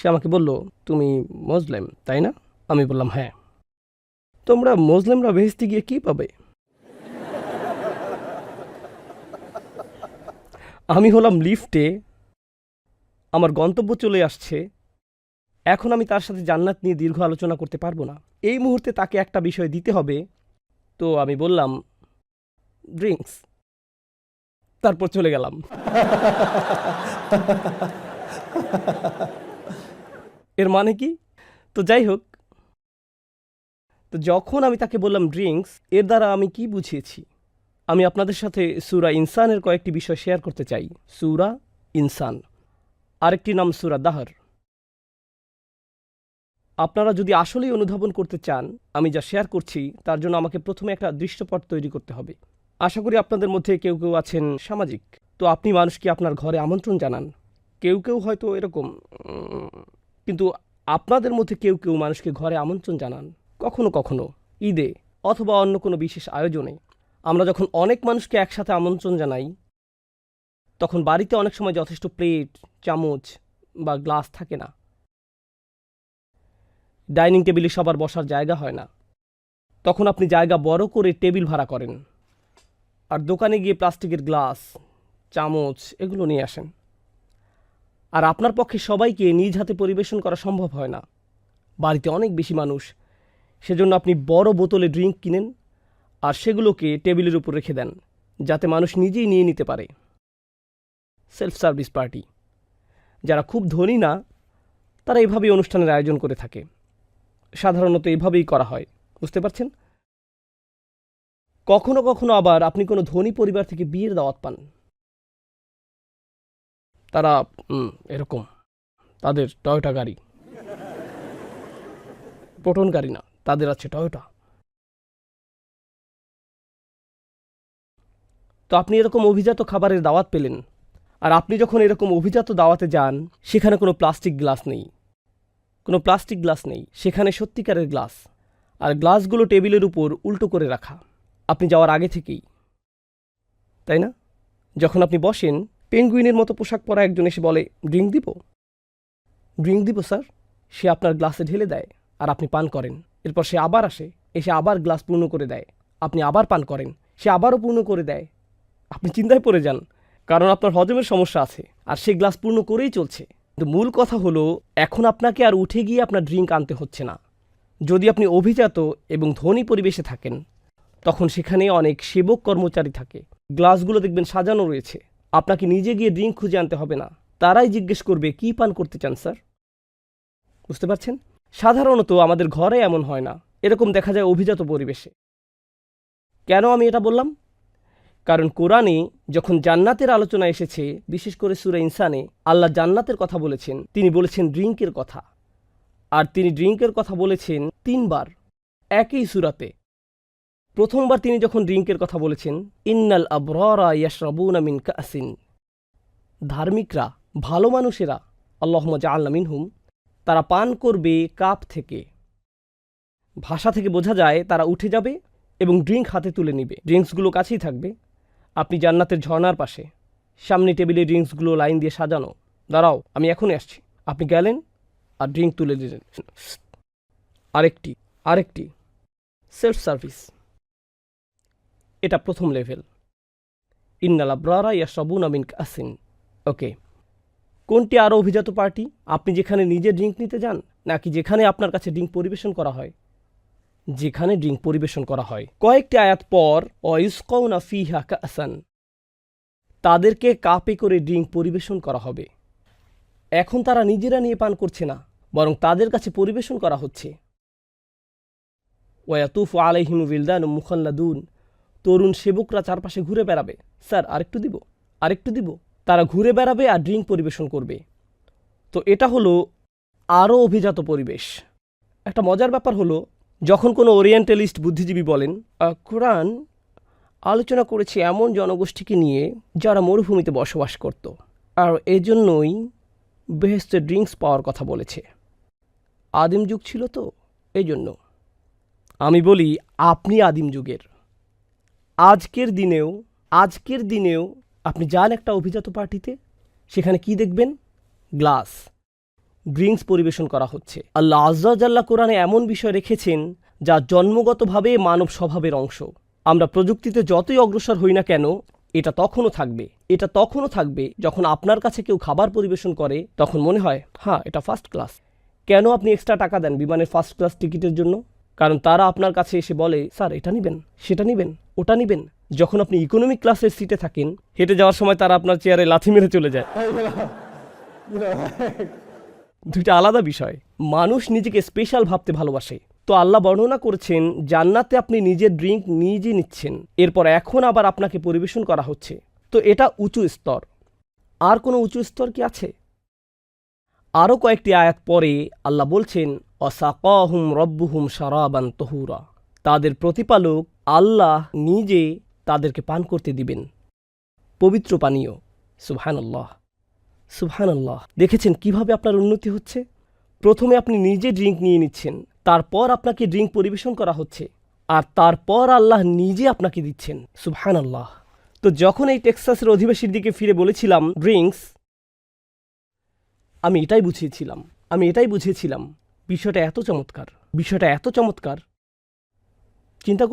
সে আমাকে বলল, তুমি মুসলিম তাই না? আমি বললাম, হ্যাঁ। তোমরা মুসলিমরা বেহেশতে গিয়ে কি পাবে? আমি হলাম লিফটে, আমার গন্তব্য চলে আসছে, এখন আমি তার সাথে জান্নাত নিয়ে দীর্ঘ আলোচনা করতে পারবো না। এই মুহূর্তে তাকে একটা বিষয় দিতে হবে। তো আমি বললাম, ড্রিঙ্কস। তারপর চলে গেলাম। এর মানে কি? তো যাই হোক, তো যখন আমি তাকে বললাম ড্রিঙ্কস, এর দ্বারা আমি কি বুঝিয়েছি? আমি আপনাদের সাথে সূরা ইনসানের কয়েকটি বিষয় শেয়ার করতে চাই। সূরা ইনসান, আরেকটি নাম সূরা দাহর। আপনারা যদি আসলেই অনুধাবন করতে চান আমি যা শেয়ার করছি, তার জন্য আমাকে প্রথমে একটা দৃশ্যপট তৈরি করতে হবে। আশা করি আপনাদের মধ্যে কেউ কেউ আছেন সামাজিক, তো আপনি মানুষকে আপনার ঘরে আমন্ত্রণ জানান। কেউ কেউ হয়তো এরকম, কিন্তু আপনাদের মধ্যে কেউ কেউ মানুষকে ঘরে আমন্ত্রণ জানান কখনো কখনো ঈদে অথবা অন্য কোনো বিশেষ আয়োজনে। আমরা যখন অনেক মানুষকে একসাথে আমন্ত্রণ জানাই, তখন বাড়িতে অনেক সময় যথেষ্ট প্লেট, চামচ বা গ্লাস থাকে না। ডাইনিং টেবিলে সবার বসার জায়গা হয় না। তখন আপনি জায়গা বড় করে টেবিল ভাড়া করেন, আর দোকানে গিয়ে প্লাস্টিকের গ্লাস, চামচ এগুলো নিয়ে আসেন। আর আপনার পক্ষে সবাইকে নিজ হাতে পরিবেশন করা সম্ভব হয় না, বাড়িতে অনেক বেশি মানুষ। সেজন্য আপনি বড় বোতলে ড্রিঙ্ক কিনেন আর সেগুলোকে টেবিলের উপর রেখে দেন, যাতে মানুষ নিজেই নিয়ে নিতে পারে। Self service party. যারা খুব ধনী না, তারা এভাবেই অনুষ্ঠানের আয়োজন করে থাকে। সাধারণত এভাবেই করা হয়, বুঝতে পারছেন? কখনো কখনো আবার আপনি কোনো ধনী পরিবার থেকে বিয়ের দাওয়াত পান। তারা এরকম, তাদের টয়োটা গাড়ি, প্রোটন গাড়ি না, তাদের আছে টয়োটা। তো আপনি এরকম অভিজাত খাবারের দাওয়াত পেলেন, আর আপনি যখন এরকম অভিজাত দাওয়াতে যান, সেখানে কোনো প্লাস্টিক গ্লাস নেই, কোনো প্লাস্টিক গ্লাস নেই, সেখানে সত্যিকারের গ্লাস। আর গ্লাসগুলো টেবিলের উপর উল্টো করে রাখা, আপনি যাওয়ার আগে থেকেই, তাই না? যখন আপনি বসেন, পেঙ্গুইনের মতো পোশাক পরা একজন এসে বলে, ড্রিঙ্ক দিব? ড্রিঙ্ক দিব স্যার। সে আপনার গ্লাসে ঢেলে দেয় আর আপনি পান করেন। এরপর সে আবার আসে, এসে আবার গ্লাস পূর্ণ করে দেয়, আপনি আবার পান করেন, সে আবারও পূর্ণ করে দেয়। আপনি চিন্তায় পড়ে যান, কারণ আপনার হজমের সমস্যা আছে আর সে গ্লাস পূর্ণ করেই চলছে। কিন্তু মূল কথা হলো, এখন আপনাকে আর উঠে গিয়ে আপনার ড্রিঙ্ক আনতে হচ্ছে না। যদি আপনি অভিজাত এবং ধনী পরিবেশে থাকেন, তখন সেখানে অনেক সেবক কর্মচারী থাকে, গ্লাসগুলো দেখবেন সাজানো রয়েছে। আপনাকে নিজে গিয়ে ড্রিঙ্ক খুঁজে আনতে হবে না, তারাই জিজ্ঞেস করবে কি পান করতে চান স্যার। বুঝতে পারছেন? সাধারণত আমাদের ঘরে এমন হয় না, এরকম দেখা যায় অভিজাত পরিবেশে। কেন আমি এটা বললাম? কারণ কোরআনে যখন জান্নাতের আলোচনা এসেছে, বিশেষ করে সূরা ইনসানে আল্লাহ জান্নাতের কথা বলেছেন, তিনি বলেছেন ড্রিঙ্কের কথা। আর তিনি ড্রিঙ্কের কথা বলেছেন 3 বার একই সূরাতে। প্রথমবার তিনি যখন ড্রিঙ্কের কথা বলেছেন, ইন্নাল আবরারা ইয়াশরাবুনা মিন কাসিন, ধার্মিকরা, ভালো মানুষেরা, আল্লাহুম্মা জাআলনা মিনহুম, তারা পান করবে কাপ থেকে। ভাষা থেকে বোঝা যায় তারা উঠে যাবে এবং ড্রিঙ্ক হাতে তুলে নিবে। ড্রিঙ্কসগুলো কাছেই থাকবে। আপনি জান্নাতের ঝর্ণার পাশে, সামনে টেবিলে ড্রিঙ্কসগুলো লাইন দিয়ে সাজানো। দাঁড়াও, আমি এখনই আসছি। আপনি গেলেন আর ড্রিঙ্ক তুলে দিলেন। আরেকটি, আরেকটি, সেলফ সার্ভিস। এটা প্রথম লেভেল। ইন্নাল আবরারা ইয়াশরাবুনা মিন কাসিন। ওকে, কোনটি আরও অভিজাত পার্টি? আপনি যেখানে নিজে ড্রিঙ্ক নিতে যান, নাকি যেখানে আপনার কাছে ড্রিঙ্ক পরিবেশন করা হয়? যেখানে ড্রিঙ্ক পরিবেশন করা হয়। কয়েকটি আয়াত পর, ওয়ায়ুসকাউনা ফিহা কাসান, তাদেরকে কাপে করে ড্রিঙ্ক পরিবেশন করা হবে। এখন তারা নিজেরা নিয়ে পান করছে না, বরং তাদের কাছে পরিবেশন করা হচ্ছে। ওয়াতুফু আলাইহিম উইলদান মুখাল্লাদুন, তরুণ সেবকরা চারপাশে ঘুরে বেড়াবে। স্যার আরেকটু দিব, আরেকটু দিব। তারা ঘুরে বেড়াবে আর ড্রিঙ্ক পরিবেশন করবে। তো এটা হলো আরও অভিজাত পরিবেশ। একটা মজার ব্যাপার হলো, যখন কোনো ওরিয়েন্টালিস্ট বুদ্ধিজীবী বলেন, কোরআন আলোচনা করেছে এমন জনগোষ্ঠীকে নিয়ে যারা মরুভূমিতে বসবাস করত, আর এজন্যই বেহেশতে ড্রিঙ্কস পাওয়ার কথা বলেছে। আদিম যুগ ছিল তো, এই জন্য। আমি বলি, আপনি আদিম যুগের। আজকের দিনেও আপনি যান একটা অভিজাত পার্টিতে, সেখানে কি দেখবেন? গ্লাস, ড্রিঙ্কস পরিবেশন করা হচ্ছে। আল্লাহ আজ্জা ওয়া জাল্লা কোরআনে এমন বিষয় রেখেছেন যা জন্মগতভাবে মানব স্বভাবের অংশ। আমরা প্রযুক্তিতে যতই অগ্রসর হই না কেন, এটা তখনও থাকবে যখন আপনার কাছে কেউ খাবার পরিবেশন করে তখন মনে হয় হ্যাঁ এটা ফার্স্ট ক্লাস। কেন আপনি এক্সট্রা টাকা দেন বিমানের ফার্স্ট ক্লাস টিকিটের জন্য? কারণ তারা আপনার কাছে এসে বলে স্যার এটা নিবেন, সেটা নিবেন, ওটা নিবেন। যখন আপনি ইকোনমিক ক্লাসের সিটে থাকেন, হেঁটে যাওয়ার সময় তারা আপনার চেয়ারে লাথি মেরে চলে যায়। দুইটা আলাদা বিষয়। মানুষ নিজেকে স্পেশাল ভাবতে ভালোবাসে। তো আল্লাহ বর্ণনা করেছেন জান্নাতে আপনি নিজের ড্রিঙ্ক নিজে নিচ্ছেন, এরপর এখন আবার আপনাকে পরিবেশন করা হচ্ছে। তো এটা উঁচু স্তর। আর কোনো উঁচু স্তর কি আছে? আরও কয়েকটি আয়াত পরে আল্লাহ বলছেন অসাকাহুম রব্বুহুম শারাবান তহুরা, তাদের প্রতিপালক আল্লাহ নিজে তাদেরকে পান করতে দিবেন পবিত্র পানীয়। সুবহানাল্লাহ, সুবহানাল্লাহ। দেখেছেন কিভাবে আপনার উন্নতি হচ্ছে? প্রথমে আপনি নিজে ড্রিঙ্ক নিয়ে নিচ্ছেন, তারপর আপনাকে ড্রিঙ্ক পরিবেশন করা হচ্ছে, আর তারপর আল্লাহ নিজে আপনাকে দিচ্ছেন। সুবহানাল্লাহ। তো যখন এই টেক্সাসের অধিবাসীর দিকে ফিরে বলেছিলাম ড্রিঙ্কস, আমি এটাই বুঝিয়েছিলাম বিষয়টা এত চমৎকার। চিন্তা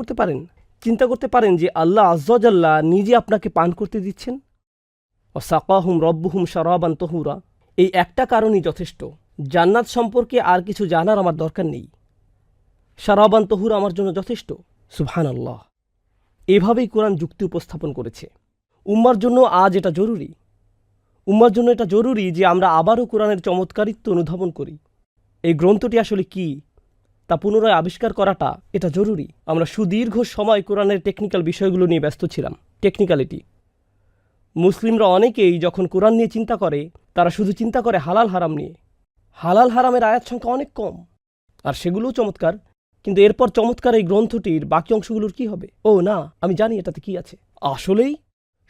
করতে পারেন যে আল্লাহ আজ্জা ওয়া জাল্লা নিজে আপনাকে পান করতে দিচ্ছেন। ওয়াসাকাহুম রব্বুহুম শারাবান তহুরা, এই একটা কারণই যথেষ্ট। জান্নাত সম্পর্কে আর কিছু জানার আমার দরকার নেই। শারাবান তহুরা আমার জন্য যথেষ্ট। সুবহানাল্লাহ। এভাবেই কোরআন যুক্তি উপস্থাপন করেছে। উম্মার জন্য এটা জরুরি যে আমরা আবারও কোরআনের চমৎকারিত্ব অনুধাবন করি। এই গ্রন্থটি আসলে কি তা পুনরায় আবিষ্কার করাটা এটা জরুরি। আমরা সুদীর্ঘ সময় কোরআনের টেকনিক্যাল বিষয়গুলো নিয়ে ব্যস্ত ছিলাম। টেকনিক্যালিটি। মুসলিমরা অনেকেই যখন কোরআন নিয়ে চিন্তা করে, তারা শুধু চিন্তা করে হালাল হারাম নিয়ে। হালাল হারামের আয়াত সংখ্যা অনেক কম, আর সেগুলোও চমৎকার। কিন্তু এরপর চমৎকার এই গ্রন্থটির বাকি অংশগুলোর কি হবে? ও না, আমি জানি এটাতে কি আছে। আসলেই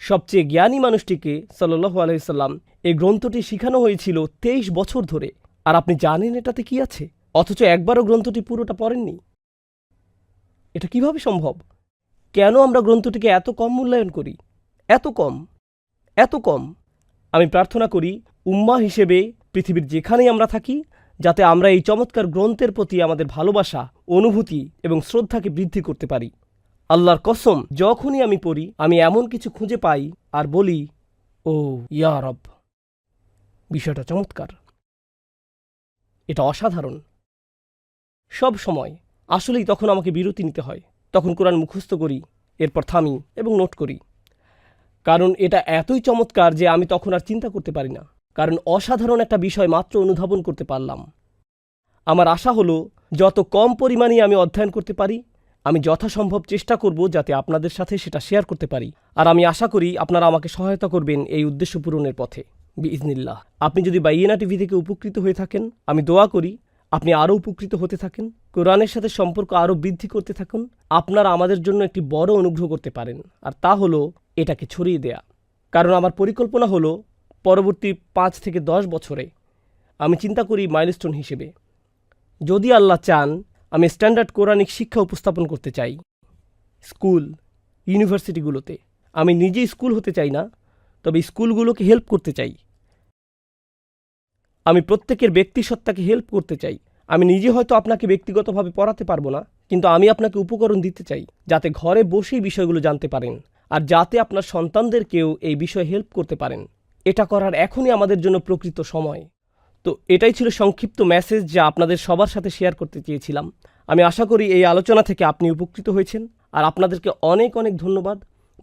সবচেয়ে জ্ঞানী মানুষটিকে সাল্লাল্লাহু আলাইহি সাল্লাম এই গ্রন্থটি শিখানো হয়েছিল 23 বছর ধরে, আর আপনি জানেন এটাতে কি আছে, অথচ একবারও গ্রন্থটি পুরোটা পড়েননি। এটা কিভাবে সম্ভব? কেন আমরা গ্রন্থটিকে এত কম মূল্যায়ন করি? এত কম। আমি প্রার্থনা করি উম্মাহ হিসেবে পৃথিবীর যেখানেই আমরা থাকি, যাতে আমরা এই চমৎকার গ্রন্থের প্রতি আমাদের ভালোবাসা, অনুভূতি এবং শ্রদ্ধাকে বৃদ্ধি করতে পারি। আল্লাহর কসম, যখনই আমি পড়ি আমি এমন কিছু খুঁজে পাই আর বলি ও ইয়া রব, বিষয়টা চমৎকার, এটা অসাধারণ। সব সময় আসলেই তখন আমাকে বিরতি নিতে হয়। তখন কোরআন মুখস্থ করি, এরপর থামি এবং নোট করি। কারণ এটা এতই চমৎকার যে আমি তখন আর চিন্তা করতে পারি না, কারণ অসাধারণ একটা বিষয় মাত্র অনুধাবন করতে পারলাম। আমার আশা হলো যত কম পরিমাণে আমি অধ্যয়ন করতে পারি, আমি যথাসম্ভব চেষ্টা করব যাতে আপনাদের সাথে সেটা শেয়ার করতে পারি। আর আমি আশা করি আপনারা আমাকে সহায়তা করবেন এই উদ্দেশ্য পূরণের পথে বিইজনিল্লাহ। আপনি যদি বাইয়েনা টিভি থেকে উপকৃত হয়ে থাকেন, আমি দোয়া করি আপনি আরও উপকৃত হতে থাকেন, কোরআনের সাথে সম্পর্ক আরও বৃদ্ধি করতে থাকুন। আপনারা আমাদের জন্য একটি বড় অনুগ্রহ করতে পারেন, আর তা হলো এটাকে ছড়িয়ে দেয়া। কারণ আমার পরিকল্পনা হলো পরবর্তী 5 থেকে 10 বছরে আমি চিন্তা করি মাইলস্টোন হিসেবে, যদি আল্লাহ চান, আমি স্ট্যান্ডার্ড কোরআনিক শিক্ষা উপস্থাপন করতে চাই স্কুল, ইউনিভার্সিটিগুলোতে। আমি নিজে স্কুল হতে চাই না, তবে স্কুলগুলোকে হেল্প করতে চাই। আমি প্রত্যেকের ব্যক্তিসত্তাকে হেল্প করতে চাই। আমি নিজে হয়তো আপনাকে ব্যক্তিগতভাবে পড়াতে পারবো না, কিন্তু আমি আপনাকে উপকরণ দিতে চাই যাতে ঘরে বসেই বিষয়গুলো জানতে পারেন, আর যাতে আপনার সন্তানদেরকেও এই বিষয়ে হেল্প করতে পারেন। এটা করার এখনই আমাদের জন্য প্রকৃত সময়। তো এটাই ছিল সংক্ষিপ্ত মেসেজ যা আপনাদের সবার সাথে শেয়ার করতে চেয়েছিলাম। আমি আশা করি এই আলোচনা থেকে আপনি উপকৃত হয়েছেন, আর আপনাদেরকে অনেক অনেক ধন্যবাদ।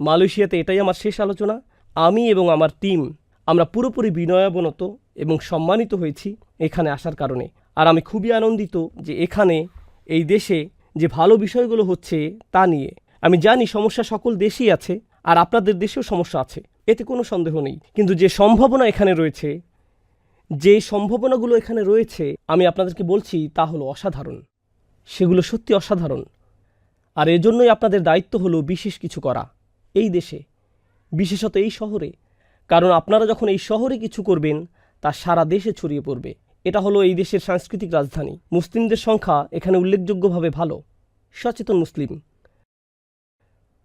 মালয়েশিয়াতে এটাই আমার শেষ আলোচনা। আমি এবং আমার টিম আমরা পুরোপুরি বিনয়াবনত এবং সম্মানিত হয়েছি এখানে আসার কারণে। আর আমি খুবই আনন্দিত যে এখানে এই দেশে যে ভালো বিষয়গুলো হচ্ছে তা নিয়ে। আমি জানি সমস্যা সকল দেশেই আছে, আর আপনাদের দেশেও সমস্যা আছে, এতে কোনো সন্দেহ নেই। কিন্তু যে সম্ভাবনাগুলো এখানে রয়েছে আমি আপনাদেরকে বলছি তা হলো অসাধারণ। সেগুলো সত্যি অসাধারণ। আর এজন্যই আপনাদের দায়িত্ব হলো বিশেষ কিছু করা এই দেশে, বিশেষত এই শহরে। কারণ আপনারা যখন এই শহরে কিছু করবেন তা সারা দেশে ছড়িয়ে পড়বে। এটা হলো এই দেশের সাংস্কৃতিক রাজধানী। মুসলিমদের সংখ্যা এখানে উল্লেখযোগ্যভাবে ভালো। সচেতন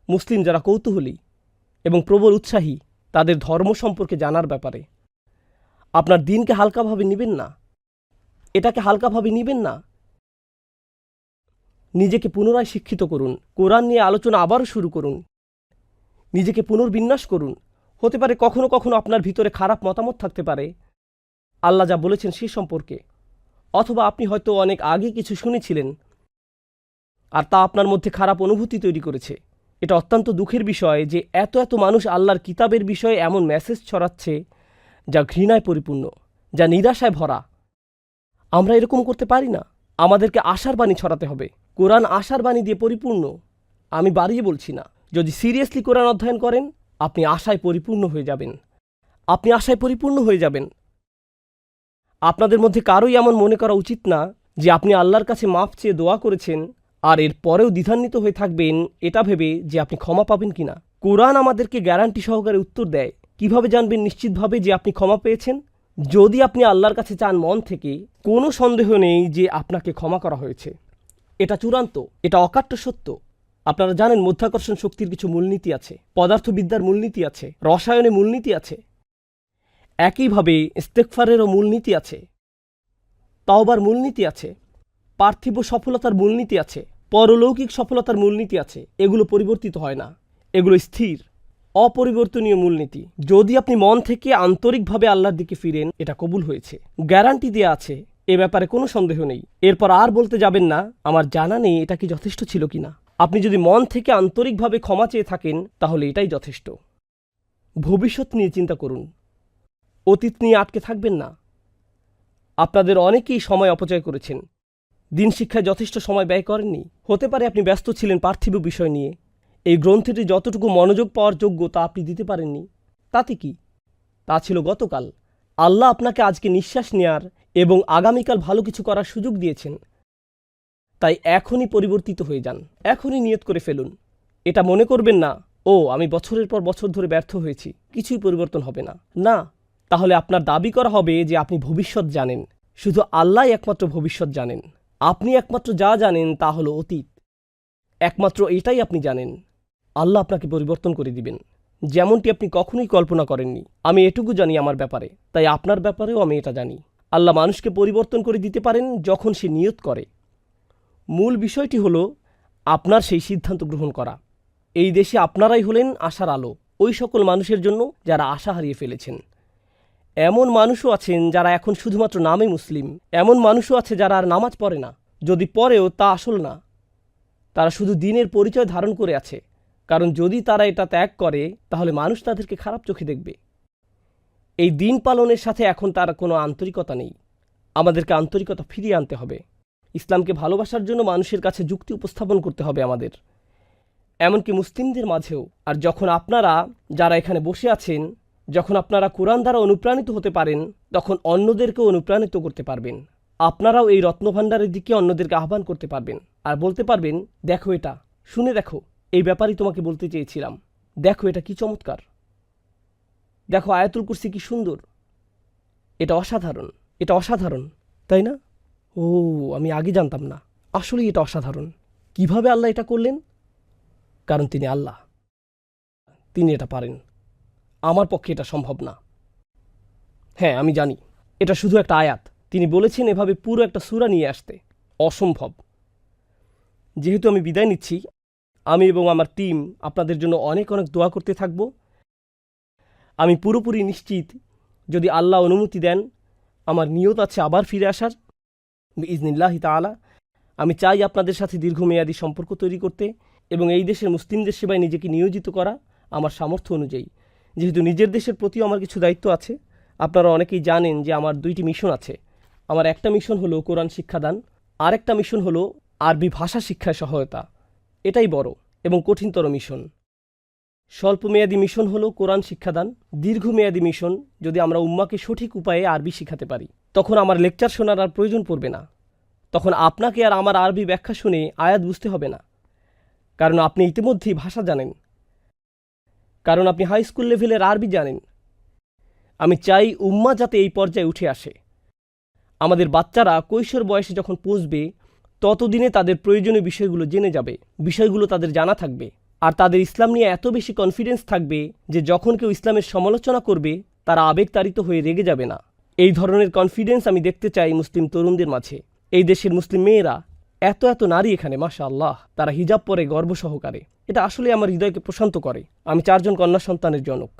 মুসলিম যারা কৌতূহলী এবং প্রবল উৎসাহী তাদের ধর্ম সম্পর্কে জানার ব্যাপারে। আপনার দিনকে হালকাভাবে নেবেন না। এটাকে হালকাভাবে নিবেন না। নিজেকে পুনরায় শিক্ষিত করুন, কোরআন নিয়ে আলোচনা আবারও শুরু করুন, নিজেকে পুনর্বিন্যাস করুন। হতে পারে কখনো কখনো আপনার ভিতরে খারাপ মতামত থাকতে পারে আল্লাহ যা বলেছেন সে সম্পর্কে, অথবা আপনি হয়তো অনেক আগে কিছু শুনেছিলেন আর তা আপনার মধ্যে খারাপ অনুভূতি তৈরি করেছে। এটা অত্যন্ত দুঃখের বিষয় যে এত এত মানুষ আল্লাহর কিতাবের বিষয়ে এমন মেসেজ ছড়াচ্ছে যা ঘৃণায় পরিপূর্ণ, যা নিরাশায় ভরা। আমরা এরকম করতে পারি না। আমাদেরকে আশার বাণী ছড়াতে হবে। কোরআন আশার বাণী দিয়ে পরিপূর্ণ। আমি বাড়িয়ে বলছি না। যদি সিরিয়াসলি কোরআন অধ্যয়ন করেন, আপনি আশায় পরিপূর্ণ হয়ে যাবেন। আপনি আশায় পরিপূর্ণ হয়ে যাবেন। আপনাদের মধ্যে কারোই এমন মনে করা উচিত না যে আপনি আল্লাহর কাছে মাফ চেয়ে দোয়া করেছেন আর এর পরেও দ্বিধান্বিত হয়ে থাকবেন এটা ভেবে যে আপনি ক্ষমা পাবেন কিনা। কোরআন আমাদেরকে গ্যারান্টি সহকারে উত্তর দেয়। কিভাবে জানবেন নিশ্চিতভাবে যে আপনি ক্ষমা পেয়েছেন? যদি আপনি আল্লাহর কাছে চান মন থেকে, কোনো সন্দেহ নেই যে আপনাকে ক্ষমা করা হয়েছে। এটা চূড়ান্ত, এটা অকাট্য সত্য। আপনারা জানেন মধ্যাকর্ষণ শক্তির কিছু মূলনীতি আছে, পদার্থবিদ্যার মূলনীতি আছে, রসায়নে মূলনীতি আছে। একইভাবে ইস্তেগফারেরও মূলনীতি আছে, তাওবার মূলনীতি আছে, পার্থিব সফলতার মূলনীতি আছে, পরলৌকিক সফলতার মূলনীতি আছে। এগুলো পরিবর্তিত হয় না, এগুলো স্থির, অপরিবর্তনীয় মূলনীতি। যদি আপনি মন থেকে আন্তরিকভাবে আল্লাহর দিকে ফিরেন, এটা কবুল হয়েছে, গ্যারান্টি দেয়া আছে, এ ব্যাপারে কোনো সন্দেহ নেই। এরপর আর বলতে যাবেন না আমার জানা নেই এটা কি যথেষ্ট ছিল কিনা। আপনি যদি মন থেকে আন্তরিকভাবে ক্ষমা চেয়ে থাকেন তাহলে এটাই যথেষ্ট। ভবিষ্যৎ নিয়ে চিন্তা করুন, অতীত নিয়ে আটকে থাকবেন না। আপনাদের অনেকেই সময় অপচয় করেছেন, দিন শিক্ষায় যথেষ্ট সময় ব্যয় করেননি। হতে পারে আপনি ব্যস্ত ছিলেন পার্থিব বিষয় নিয়ে। এই গ্রন্থটি যতটুকু মনোযোগ পাওয়ার যোগ্য তা আপনি দিতে পারেননি। তাতে কি? তা ছিল গতকাল। আল্লাহ আপনাকে আজকে নিঃশ্বাস নেয়ার এবং আগামীকাল ভালো কিছু করার সুযোগ দিয়েছেন। তাই এখনই পরিবর্তিত হয়ে যান, এখনই নিয়ত করে ফেলুন। এটা মনে করবেন না ও আমি বছরের পর বছর ধরে ব্যর্থ হয়েছি, কিছুই পরিবর্তন হবে না। না, তাহলে আপনার দাবি করা হবে যে আপনি ভবিষ্যৎ জানেন। শুধু আল্লাহ একমাত্র ভবিষ্যৎ জানেন। আপনি একমাত্র যা জানেন তা হলো অতীত। একমাত্র এটাই আপনি জানেন। আল্লাহ আপনাকে পরিবর্তন করে দিবেন, যেমনটি আপনি কখনোই কল্পনা করেননি। আমি এটুকু জানি আমার ব্যাপারে, তাই আপনার ব্যাপারেও আমি এটা জানি। আল্লাহ মানুষকে পরিবর্তন করে দিতে পারেন যখন সে নিয়ত করে। মূল বিষয়টি হলো আপনার সেই সিদ্ধান্ত গ্রহণ করা। এই দেশে আপনারাই হলেন আশার আলো ওই সকল মানুষের জন্য যারা আশা হারিয়ে ফেলেছেন। এমন মানুষও আছেন যারা এখন শুধুমাত্র নামে মুসলিম। এমন মানুষও আছে যারা আর নামাজ পড়ে না, যদি পড়েও তা আসল না। তারা শুধু দিনের পরিচয় ধারণ করে আছে, কারণ যদি তারা এটা ত্যাগ করে তাহলে মানুষ তাদেরকে খারাপ চোখে দেখবে। এই দিন পালনের সাথে এখন তার কোনো আন্তরিকতা নেই। আমাদেরকে আন্তরিকতা ফিরিয়ে আনতে হবে। ইসলামকে ভালোবাসার জন্য মানুষের কাছে যুক্তি উপস্থাপন করতে হবে আমাদের, এমনকি মুসলিমদের মাঝেও। আর যখন আপনারা যারা এখানে বসে আছেন, যখন আপনারা কোরআন দ্বারা অনুপ্রাণিত হতে পারেন, তখন অন্যদেরকেও অনুপ্রাণিত করতে পারবেন। আপনারাও এই রত্নভাণ্ডারের দিকে অন্যদেরকে আহ্বান করতে পারবেন আর বলতে পারবেন, দেখো এটা, শুনে দেখো, এই ব্যাপারেই তোমাকে বলতে চেয়েছিলাম। দেখো এটা কি চমৎকার, দেখো আয়াতুল কুরসি কি সুন্দর, এটা অসাধারণ, এটা অসাধারণ, তাই না? ও, আমি আগে জানতাম না, আসলেই এটা অসাধারণ। কিভাবে আল্লাহ এটা করলেন? কারণ তিনি আল্লাহ, তিনি এটা পারেন। আমার পক্ষে এটা সম্ভব না। হ্যাঁ, আমি জানি এটা শুধু একটা আয়াত। তিনি বলেছেন এভাবে পুরো একটা সূরা নিয়ে আসতে, অসম্ভব। যেহেতু আমি বিদায় নিচ্ছি, আমি এবং আমার টিম আপনাদের জন্য অনেক অনেক দোয়া করতে থাকব। আমি পুরোপুরি নিশ্চিত, যদি আল্লাহ অনুমতি দেন, আমার নিয়ত আছে আবার ফিরে আসার বিইজনিল্লাহি তাআলা। আমি চাই আপনাদের সাথে দীর্ঘমেয়াদী সম্পর্ক তৈরি করতে এবং এই দেশের মুসলিমদের সেবায় নিজেকে নিয়োজিত করা আমার সামর্থ্য অনুযায়ী। যেহেতু নিজের দেশের প্রতিও আমার কিছু দায়িত্ব আছে। আপনারা অনেকেই জানেন যে আমার 2টি মিশন আছে। আমার একটা মিশন হলো কোরআন শিক্ষাদান, আর একটা মিশন হলো আরবি ভাষা শিক্ষায় সহায়তা। এটাই বড় এবং কঠিনতর মিশন। স্বল্পমেয়াদী মিশন হলো কোরআন শিক্ষাদান। দীর্ঘমেয়াদী মিশন, যদি আমরা উম্মাকে সঠিক উপায়ে আরবি শিখাতে পারি, তখন আমার লেকচার শোনার আর প্রয়োজন পড়বে না। তখন আপনাকে আর আমার আরবি ব্যাখ্যা শুনে আয়াত বুঝতে হবে না, কারণ আপনি ইতিমধ্যেই ভাষা জানেন, কারণ আপনি হাই স্কুল লেভেলের আরবি জানেন। আমি চাই উম্মা যাতে এই পর্যায়ে উঠে আসে। আমাদের বাচ্চারা কৈশোর বয়সে যখন পৌঁছবে, ততদিনে তাদের প্রয়োজনীয় বিষয়গুলো জেনে যাবে, বিষয়গুলো তাদের জানা থাকবে, আর তাদের ইসলাম নিয়ে এত বেশি কনফিডেন্স থাকবে যে যখন কেউ ইসলামের সমালোচনা করবে, তারা আবেগতাড়িত হয়ে রেগে যাবে না। এই ধরনের কনফিডেন্স আমি দেখতে চাই মুসলিম তরুণদের মাঝে। এই দেশের মুসলিম মেয়েরা, এত এত নারী এখানে, মাশাআল্লাহ, তারা হিজাব পরে গর্ব সহকারে। এটা আসলে আমার হৃদয়কে প্রশান্ত করে। আমি 4 জন কন্যা সন্তানের জনক।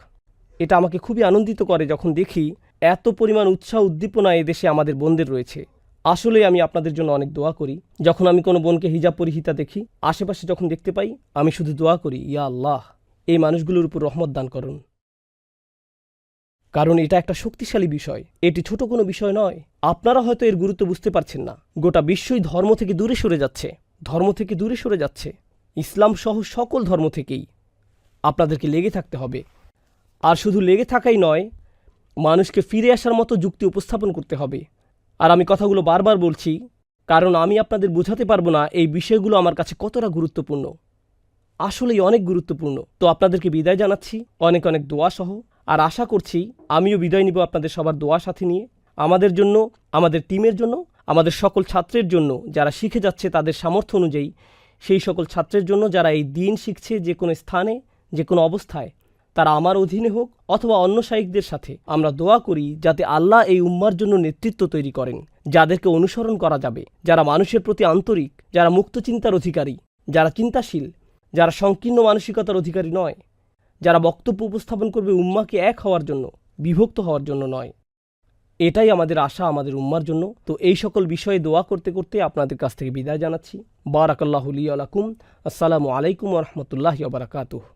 এটা আমাকে খুবই আনন্দিত করে যখন দেখি এত পরিমাণ উৎসাহ উদ্দীপনা এদেশে আমাদের বোনদের রয়েছে। আসলে আমি আপনাদের জন্য অনেক দোয়া করি। যখন আমি কোনো বোনকে হিজাব পরিহিতা দেখি, আশেপাশে যখন দেখতে পাই, আমি শুধু দোয়া করি, ইয়া আল্লাহ, এই মানুষগুলোর উপর রহমত দান করুন। কারণ এটা একটা শক্তিশালী বিষয়, এটি ছোট কোনো বিষয় নয়। আপনারা হয়তো এর গুরুত্ব বুঝতে পারছেন না। গোটা বিশ্বই ধর্ম থেকে দূরে সরে যাচ্ছে, ধর্ম থেকে দূরে সরে যাচ্ছে। ইসলাম সহ সকল ধর্ম থেকেই আপনাদেরকে লেগে থাকতে হবে। আর শুধু লেগে থাকাই নয়, মানুষকে ফিরে আসার মতো যুক্তি উপস্থাপন করতে হবে। আর আমি কথাগুলো বারবার বলছি, কারণ আমি আপনাদের বোঝাতে পারবো না এই বিষয়গুলো আমার কাছে কতটা গুরুত্বপূর্ণ। আসলেই অনেক গুরুত্বপূর্ণ। তো আপনাদেরকে বিদায় জানাচ্ছি অনেক অনেক দোয়া সহ। আর আশা করছি আমিও বিদায় নিব আপনাদের সবার দোয়া সাথে নিয়ে, আমাদের জন্য, আমাদের টিমের জন্য, আমাদের সকল ছাত্রের জন্য যারা শিখে যাচ্ছে তাদের সামর্থ্য অনুযায়ী, সেই সকল ছাত্রের জন্য যারা এই দিন শিখছে যে কোনো স্থানে, যে কোনো অবস্থায়, তারা আমার অধীনে হোক অথবা অন্য শাইখদের সাথে। আমরা দোয়া করি যাতে আল্লাহ এই উম্মার জন্য নেতৃত্ব তৈরি করেন, যাদেরকে অনুসরণ করা যাবে, যারা মানুষের প্রতি আন্তরিক, যারা মুক্ত চিন্তার অধিকারী, যারা চিন্তাশীল, যারা সংকীর্ণ মানসিকতার অধিকারী নয়, যারা বক্তব্য উপস্থাপন করবে উম্মাকে এক হওয়ার জন্য, বিভক্ত হওয়ার জন্য নয়। এটাই আমাদের আশা আমাদের উম্মার জন্য। তো এই সকল বিষয়ে দোয়া করতে করতে আপনাদের কাছ থেকে বিদায় জানাচ্ছি। বারাকাল্লাহু লি ওয়া লাকুম। আসসালামু আলাইকুম ওয়া রাহমাতুল্লাহি ওয়া বারাকাতুহু।